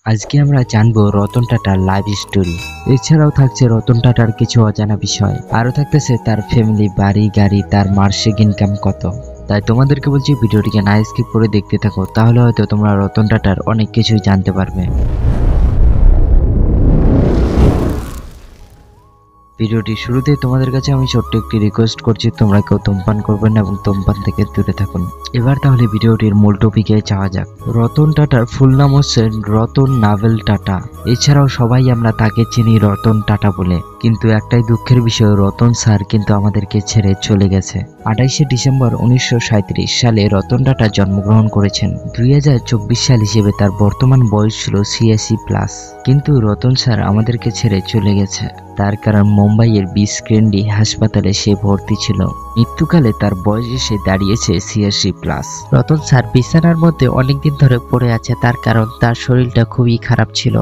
আজকে আমরা জানবো রতন টাটার লাইফ স্টোরি। এছাড়াও থাকছে রতন টাটার কিছু অজানা বিষয়, আরো থাকতেছে তার ফ্যামিলি, বাড়ি, গাড়ি, তার মাসিক ইনকাম কত। তাই তোমাদেরকে বলছি ভিডিওটিকে না স্কিপ করে দেখতে থাকো, তাহলে হয়তো তোমরা রতন টাটার অনেক কিছুই জানতে পারবে। ভিডিওটি শুরুতে তোমাদের কাছে আমি ছোট্ট একটি রিকোয়েস্ট করছি, তোমরা কেউ ধূমপান করবেন না এবং ধূমপান থেকে দূরে থাকুন। এবার তাহলে ভিডিওটির মূল টপিকে যাওয়া যাক। রতন টাটার ফুল নাম হচ্ছে রতন নাভেল টাটা। এছাড়াও সবাই আমরা তাকে চিনি রতন টাটা বলে। কিন্তু একটাই দুঃখের বিষয়, রতন স্যার কিন্তু আমাদেরকে ছেড়ে চলে গেছে। 28শে ডিসেম্বর 1937 সালে রতন টাটা জন্মগ্রহণ করেছেন। 2024 সাল হিসেবে তার বর্তমান বয়স ছিল 86+। কিন্তু রতন স্যার আমাদেরকে ছেড়ে চলে গেছে, তার কারণ মুম্বাইয়ের বিসক্রেন্ডি হাসপাতালে সে ভর্তি ছিল। মৃত্যুকালে তার বয়স এসে দাঁড়িয়েছে 86+। রতন স্যার বিছানার মধ্যে অনেকদিন ধরে পড়ে আছে, তার কারণ তার শরীরটা খুবই খারাপ ছিল।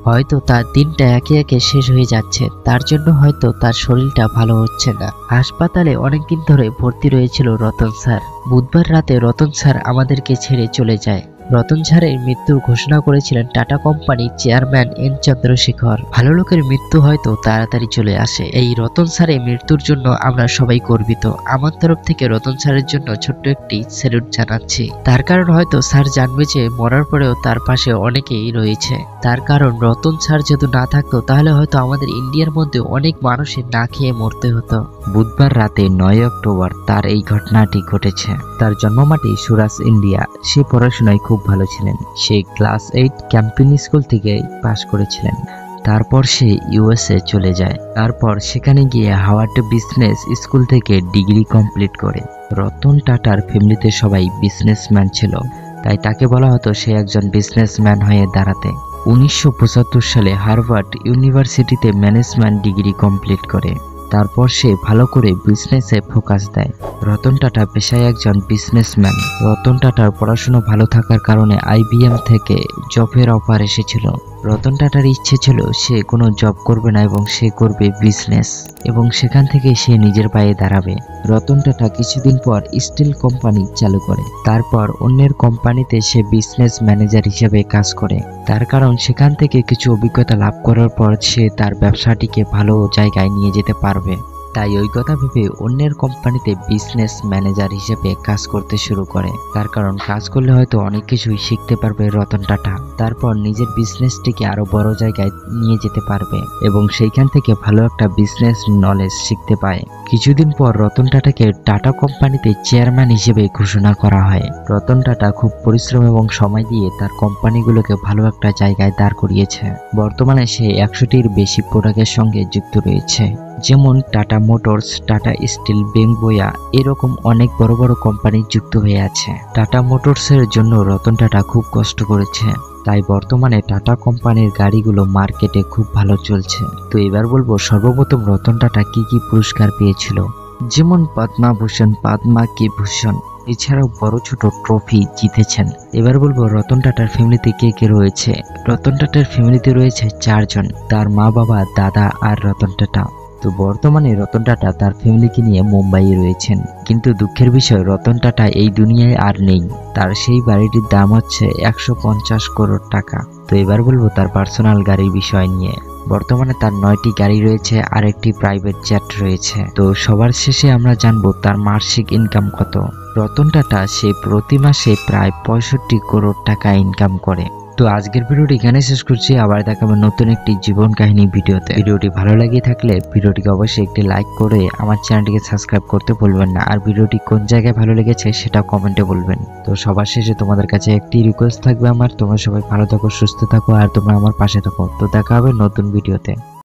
হয়তো তার দিনটা একে একে শেষ হয়ে যাচ্ছে, তার জন্য হয়তো তার শরীরটা ভালো হচ্ছে না। হাসপাতালে অনেকদিন ধরে ভর্তি রয়েছিল রতন স্যার। বুধবার রাতে রতন স্যার আমাদেরকে ছেড়ে চলে যায়। রতন স্যারের মৃত্যুর ঘোষণা করেছিলেন টাটা কোম্পানির চেয়ারম্যান এন চন্দ্রশেখর। ভালো লোকের মৃত্যু হয়তো তাড়াতাড়ি চলে আসে। এই রতন স্যারের মৃত্যুর জন্য আমরা সবাই গর্বিত। আমার তরফ থেকে রতন স্যারের জন্য ছোট্ট একটি স্যালুট জানাচ্ছি। তার কারণ হয়তো স্যার জানবে যে মরার পরেও তার পাশে অনেকেই রয়েছে। তার কারণ রতন স্যার যদি না থাকতো তাহলে হয়তো আমাদের ইন্ডিয়ার মধ্যে অনেক মানুষের না খেয়ে মরতে হতো। বুধবার রাতে 9 অক্টোবর তার এই ঘটনাটি ঘটেছে। তার জন্মমাটি সুরাট, ইন্ডিয়া। সে পড়াশোনায় খুব ভালো ছিলেন। সে ক্লাস 8 ক্যাম্পিন স্কুল থেকে পাশ করেছিলেন। তারপর সে ইউএসএ চলে যায়। তারপর সেখানে গিয়ে হাওয়ার্ড বিজনেস স্কুল থেকে ডিগ্রি কমপ্লিট করে। রতন টাটার ফ্যামিলিতে সবাই বিজনেসম্যান ছিল, তাই তাকে বলা হতো সে একজন বিজনেসম্যান হয়ে দাঁড়াতে। 1975 সালে হার্ভার্ড ইউনিভার্সিটিতে ম্যানেজমেন্ট ডিগ্রি কমপ্লিট করে। তারপর সে ভালো করে বিজনেসে ফোকাস দেয়। রতন টাটা পেশায় একজন বিজনেসম্যান। রতন টাটার পড়াশোনা ভালো থাকার কারণে আইবিএম থেকে জবের অফার এসেছিল। রতন টাটার ইচ্ছে ছিল সে কোনো জব করবে না এবং সে করবে বিজনেস, এবং সেখান থেকে সে নিজের পায়ে দাঁড়াবে। রতন টাটা কিছুদিন পর স্টিল কোম্পানি চালু করে। তারপর অন্যের কোম্পানিতে সে বিজনেস ম্যানেজার হিসেবে কাজ করে। তার কারণ সেখান থেকে কিছু অভিজ্ঞতা লাভ করার পর সে তার ব্যবসাটিকে ভালো জায়গায় নিয়ে যেতে পারবে। তাই ওই কথা ভেবে অন্যের কোম্পানিতে বিজনেস ম্যানেজার হিসেবে কাজ করতে শুরু করে। তার কারণ কাজ করলে হয়তো অনেক কিছুই শিখতে পারবে রতন টাটা। তারপর নিজের বিজনেসটিকে আরো বড় জায়গায় নিয়ে যেতে পারবে এবং সেইখান থেকে ভালো একটা বিজনেস নলেজ শিখতে পায়। কিছুদিন পর রতন টাটাকে টাটা কোম্পানিতে চেয়ারম্যান হিসেবে ঘোষণা করা হয়। রতন টাটা খুব পরিশ্রম এবং সময় দিয়ে তার কোম্পানিগুলোকে ভালো একটা জায়গায় দাঁড় করিয়েছে। বর্তমানে সে 100টির বেশি প্রোডাক্টের সঙ্গে যুক্ত রয়েছে, যেমন টাটা মোটরস, টাটা স্টিল, বেংবোয়া, এরকম অনেক বড় বড় কোম্পানি যুক্ত হয়ে আছে। টাটা মোটরসের জন্য রতন টাটা খুব কষ্ট করেছে, তাই বর্তমানে টাটা কোম্পানির গাড়িগুলো মার্কেটে খুব ভালো চলছে। তো এবার বলবো সর্বপ্রথম রতন টাটা কি কি পুরস্কার পেয়েছিল, যেমন পদ্মভূষণ, পদ্মা কি ভূষণ, এছাড়াও বড় ছোট ট্রফি জিতেছেন। এবার বলবো রতন টাটার ফ্যামিলিতে কে কে রয়েছে। রতন টাটার ফ্যামিলিতে রয়েছে 4 জন, তার মা, বাবা, দাদা আর রতন টাটা। তো বর্তমানে রতন টাটা তার ফ্যামিলিকে নিয়ে মুম্বাইয়ে রয়েছেন। কিন্তু দুঃখের বিষয় রতন টাটা এই দুনিয়ায় আর নেই। তার সেই বাড়িটির দাম হচ্ছে 150 করোড় টাকা। তো এবার বলবো তার পার্সোনাল গাড়ির বিষয় নিয়ে। বর্তমানে তার 9টি গাড়ি রয়েছে আর একটি প্রাইভেট জেট রয়েছে। তো সবার শেষে আমরা জানবো তার মাসিক ইনকাম কত। রতন টাটা সে প্রতি মাসে প্রায় 65 করোড় টাকা ইনকাম করে। তো আজকের ভিডিওটি এখানে শেষ করছি। আবার দেখাবো নতুন একটি জীবন কাহিনী ভিডিওতে। ভিডিওটি ভালো লেগে থাকলে ভিডিওটিকে অবশ্যই একটি লাইক করে আমার চ্যানেলটিকে সাবস্ক্রাইব করতে ভুলবেন না। আর ভিডিওটি কোন জায়গায় ভালো লেগেছে সেটা কমেন্টে বলবেন। তো সবার শেষে তোমাদের কাছে একটি রিকোয়েস্ট থাকবে আমার, তোমরা সবাই ভালো থাকো, সুস্থ থাকো আর তোমরা আমার পাশে থাকো। তো দেখা হবে নতুন ভিডিওতে।